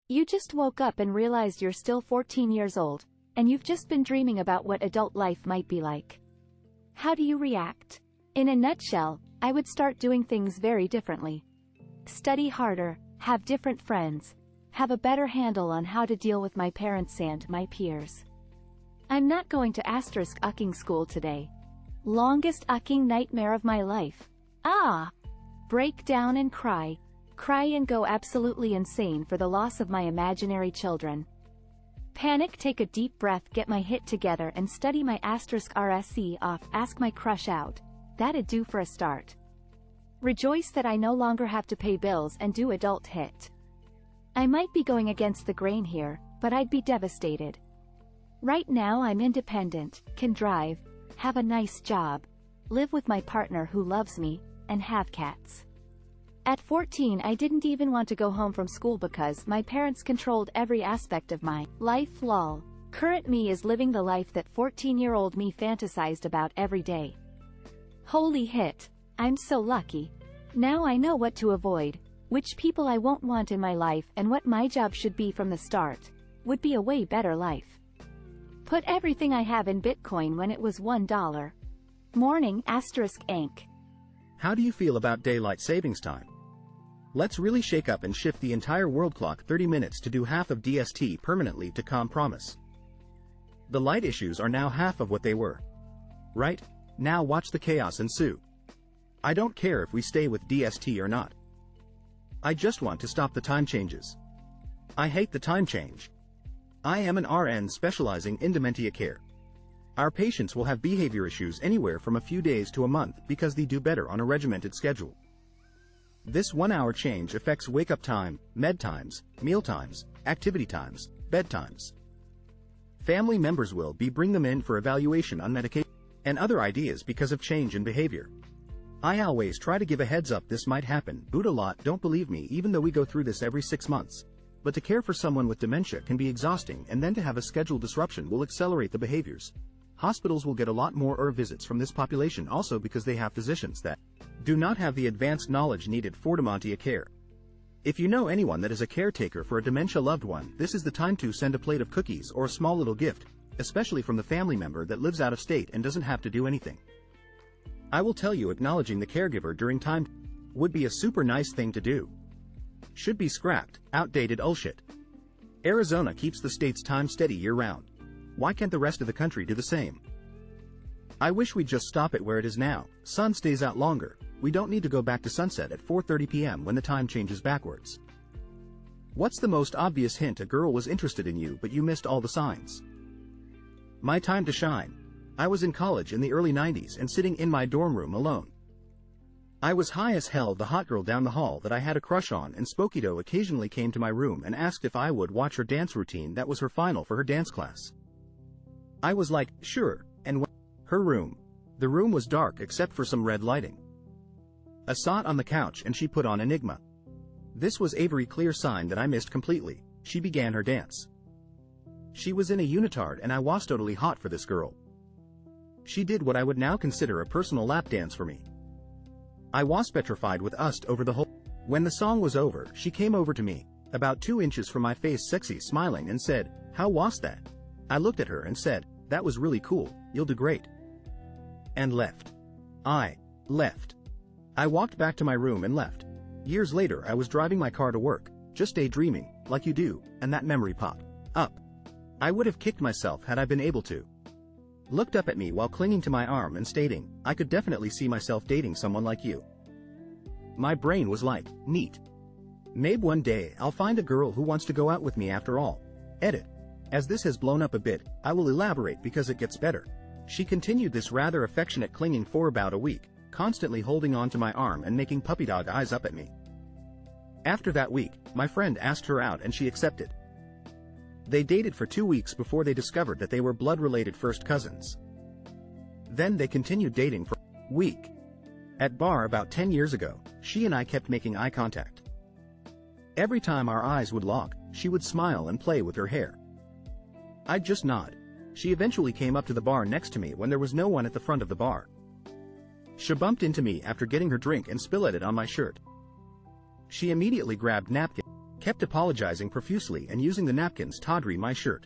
You just woke up and realized you're still 14 years old, and you've just been dreaming about what adult life might be like. How do you react? In a nutshell, I would start doing things very differently. Study harder, have different friends, have a better handle on how to deal with my parents and my peers. I'm not going to *ucking school today. Longest ucking nightmare of my life. Break down and cry. Cry and go absolutely insane for the loss of my imaginary children. Panic, take a deep breath, get my hit together and study my *RSC off, ask my crush out. That'd do for a start. Rejoice that I no longer have to pay bills and do adult hit. I might be going against the grain here, but I'd be devastated. Right now I'm independent, can drive, have a nice job, live with my partner who loves me, and have cats. At 14 I didn't even want to go home from school because my parents controlled every aspect of my life. Lol. Current me is living the life that 14-year-old me fantasized about every day. Holy hit. I'm so lucky. Now I know what to avoid, which people I won't want in my life, and what my job should be from the start. Would be a way better life. Put everything I have in Bitcoin when it was $1. Morning *Inc. How do you feel about daylight savings time? Let's really shake up and shift the entire world clock 30 minutes to do half of DST permanently to promise. The light issues are now half of what they were. Right? Now watch the chaos ensue. I don't care if we stay with DST or not. I just want to stop the time changes. I hate the time change. I am an RN specializing in dementia care. Our patients will have behavior issues anywhere from a few days to a month because they do better on a regimented schedule. This 1-hour change affects wake-up time, med times, meal times, activity times, bedtimes. Family members will bring them in for evaluation on medication and other ideas because of change in behavior. I always try to give a heads up this might happen, but a lot don't believe me even though we go through this every 6 months. But to care for someone with dementia can be exhausting, and then to have a schedule disruption will accelerate the behaviors. Hospitals will get a lot more visits from this population also because they have physicians that do not have the advanced knowledge needed for dementia care. If you know anyone that is a caretaker for a dementia loved one, this is the time to send a plate of cookies or a small little gift, especially from the family member that lives out of state and doesn't have to do anything. I will tell you, acknowledging the caregiver during time would be a super nice thing to do. Should be scrapped, outdated bullshit. Arizona keeps the state's time steady year-round. Why can't the rest of the country do the same? I wish we'd just stop it where it is now. Sun stays out longer. We don't need to go back to sunset at 4:30 p.m. when the time changes backwards. What's the most obvious hint a girl was interested in you but you missed all the signs? My time to shine. I was in college in the early 90s and sitting in my dorm room alone. I was high as hell. The hot girl down the hall that I had a crush on and Spokido occasionally came to my room and asked if I would watch her dance routine. That was her final for her dance class. I was like, sure, and went to her room. The room was dark except for some red lighting. I sat on the couch and she put on Enigma. This was a very clear sign that I missed completely. She began her dance. She was in a unitard and I was totally hot for this girl. She did what I would now consider a personal lap dance for me. I was petrified with lust over the whole. When the song was over, she came over to me, about 2 inches from my face, sexy, smiling, and said, "How was that?" I looked at her and said, "That was really cool, you'll do great." And left. I left. I walked back to my room and left. Years later I was driving my car to work, just daydreaming, like you do, and that memory popped up. I would have kicked myself had I been able to. Looked up at me while clinging to my arm and stating, "I could definitely see myself dating someone like you." My brain was like, neat. Maybe one day I'll find a girl who wants to go out with me after all. Edit. As this has blown up a bit, I will elaborate because it gets better. She continued this rather affectionate clinging for about a week, constantly holding on to my arm and making puppy dog eyes up at me. After that week, my friend asked her out and she accepted. They dated for 2 weeks before they discovered that they were blood-related first cousins. Then they continued dating for a week. At bar about 10 years ago, she and I kept making eye contact. Every time our eyes would lock, she would smile and play with her hair. I'd just nod. She eventually came up to the bar next to me when there was no one at the front of the bar. She bumped into me after getting her drink and spilled it on my shirt. She immediately grabbed napkin, kept apologizing profusely and using the napkins tawdry my shirt.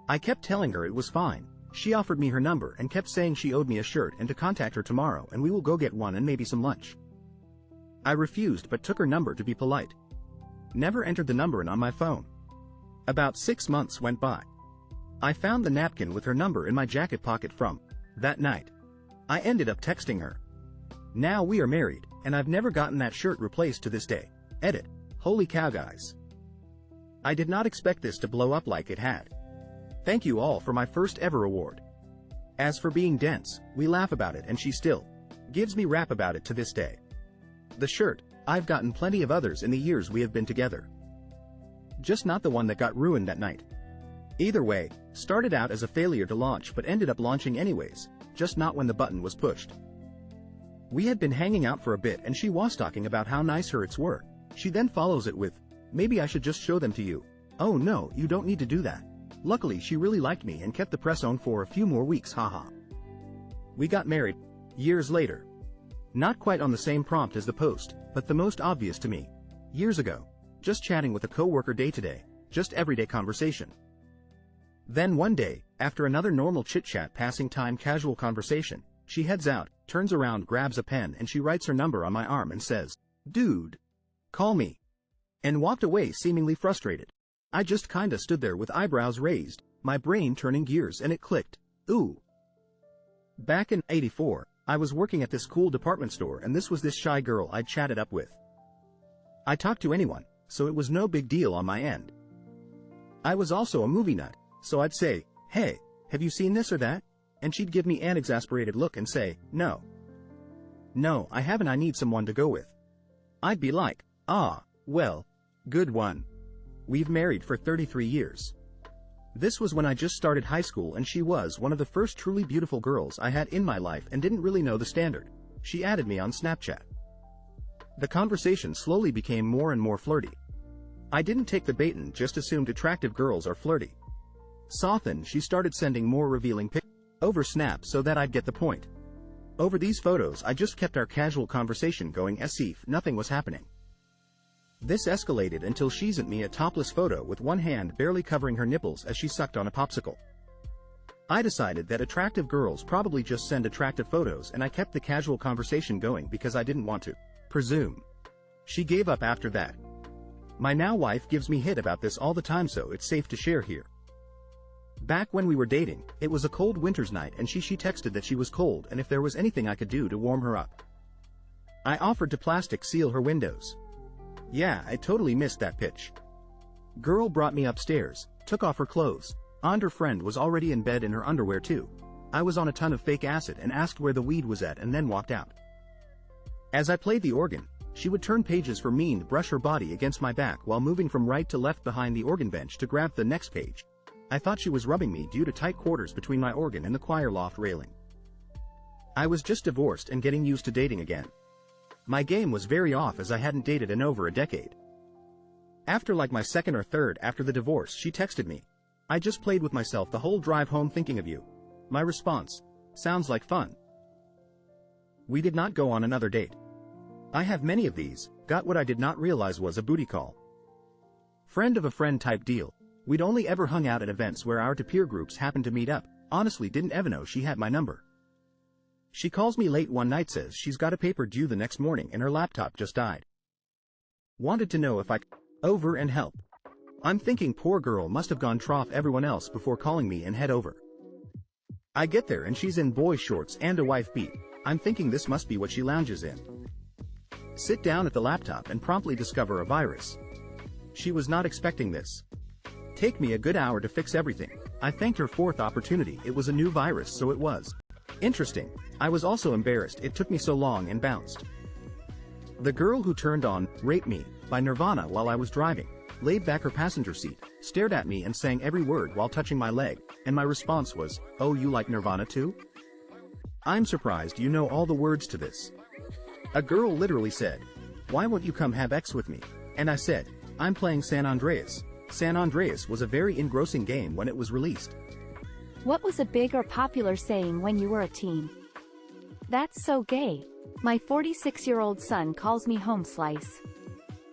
I kept telling her it was fine. She offered me her number and kept saying she owed me a shirt and to contact her tomorrow and we will go get one and maybe some lunch. I refused but took her number to be polite. Never entered the number in on my phone. About 6 months went by. I found the napkin with her number in my jacket pocket from that night. I ended up texting her. Now we are married, and I've never gotten that shirt replaced to this day. Edit. Holy cow guys. I did not expect this to blow up like it had. Thank you all for my first ever award. As for being dense, we laugh about it and she still gives me rap about it to this day. The shirt, I've gotten plenty of others in the years we have been together. Just not the one that got ruined that night. Either way, started out as a failure to launch but ended up launching anyways, just not when the button was pushed. We had been hanging out for a bit and she was talking about how nice her its were. She then follows it with, maybe I should just show them to you. Oh no, you don't need to do that. Luckily she really liked me and kept the press on for a few more weeks, haha. We got married. Years later. Not quite on the same prompt as the post, but the most obvious to me. Years ago. Just chatting with a coworker day to day. Just everyday conversation. Then one day, after another normal chit-chat passing time casual conversation, she heads out, turns around, grabs a pen and she writes her number on my arm and says, "Dude, call me," and walked away seemingly frustrated. I just kinda stood there with eyebrows raised, my brain turning gears and it clicked. Ooh. Back in '84, I was working at this cool department store and this was this shy girl I'd chatted up with. I talked to anyone, so it was no big deal on my end. I was also a movie nut, so I'd say, "Hey, have you seen this or that?" And she'd give me an exasperated look and say, "No. No, I haven't, I need someone to go with." I'd be like, "Ah, well, good one. We've married for 33 years. This was when I just started high school and she was one of the first truly beautiful girls I had in my life and didn't really know the standard. She added me on Snapchat. The conversation slowly became more and more flirty. I didn't take the bait and just assumed attractive girls are flirty. Soften, she started sending more revealing pics over Snap so that I'd get the point. Over these photos I just kept our casual conversation going as if nothing was happening. This escalated until she sent me a topless photo with one hand barely covering her nipples as she sucked on a popsicle. I decided that attractive girls probably just send attractive photos and I kept the casual conversation going because I didn't want to presume. She gave up after that. My now wife gives me hit about this all the time, so it's safe to share here. Back when we were dating, it was a cold winter's night and she texted that she was cold and if there was anything I could do to warm her up. I offered to plastic seal her windows. Yeah, I totally missed that pitch. Girl brought me upstairs, took off her clothes, and her friend was already in bed in her underwear too. I was on a ton of fake acid and asked where the weed was at and then walked out. As I played the organ, she would turn pages for me and brush her body against my back while moving from right to left behind the organ bench to grab the next page. I thought she was rubbing me due to tight quarters between my organ and the choir loft railing. I was just divorced and getting used to dating again. My game was very off as I hadn't dated in over a decade. After like my second or third after the divorce, she texted me. I just played with myself the whole drive home thinking of you. My response: sounds like fun. We did not go on another date. I have many of these, got what I did not realize was a booty call. Friend of a friend type deal. We'd only ever hung out at events where our peer groups happened to meet up, honestly didn't ever know she had my number. She calls me late one night, says she's got a paper due the next morning and her laptop just died. Wanted to know if I could over and help. I'm thinking poor girl must have gone trough everyone else before calling me and head over. I get there and she's in boy shorts and a wife beat. I'm thinking this must be what she lounges in. Sit down at the laptop and promptly discover a virus. She was not expecting this. Take me a good hour to fix everything. I thanked her fourth opportunity. It was a new virus, so it was interesting. I was also embarrassed it took me so long and bounced. The girl who turned on Rape Me by Nirvana while I was driving laid back her passenger seat, stared at me and sang every word while touching my leg, and my response was, "Oh, you like Nirvana too? I'm surprised you know all the words to this." A girl literally said, "Why won't you come have X with me?" And I said, "I'm playing San Andreas." San Andreas was a very engrossing game when it was released. What was a big or popular saying when you were a teen? That's so gay. My 46-year-old son calls me home slice.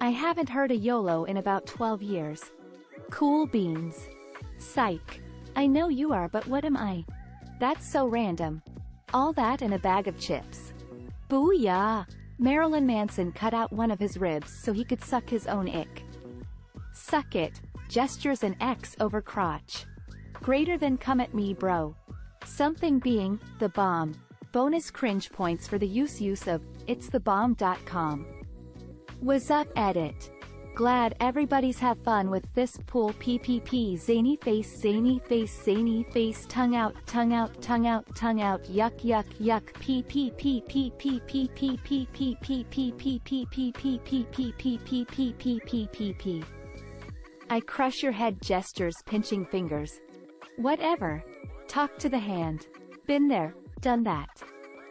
I haven't heard a YOLO in about 12 years. Cool beans. Psych. I know you are, but what am I? That's so random. All that and a bag of chips. Booyah! Marilyn Manson cut out one of his ribs so he could suck his own ick. Suck it. Gestures an X over crotch. Greater than come at me bro. Something being, the bomb. Bonus cringe points for the use of, itsthebomb.com. Was up edit. Glad everybody's have fun with this pool ppp zany face tongue out yuck ppp. I crush your head gestures pinching fingers. Whatever. Talk to the hand. Been there, done that.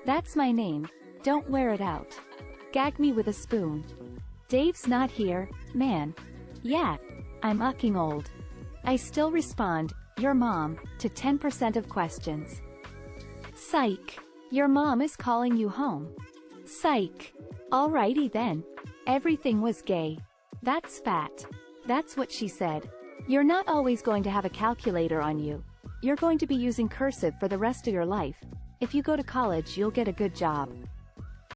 That's my name. Don't wear it out. Gag me with a spoon. Dave's not here, man. Yeah, I'm fucking old. I still respond, your mom, to 10% of questions. Psych. Your mom is calling you home. Psych. Alrighty then. Everything was gay. That's fat. That's what she said. You're not always going to have a calculator on you. You're going to be using cursive for the rest of your life. If you go to college, you'll get a good job.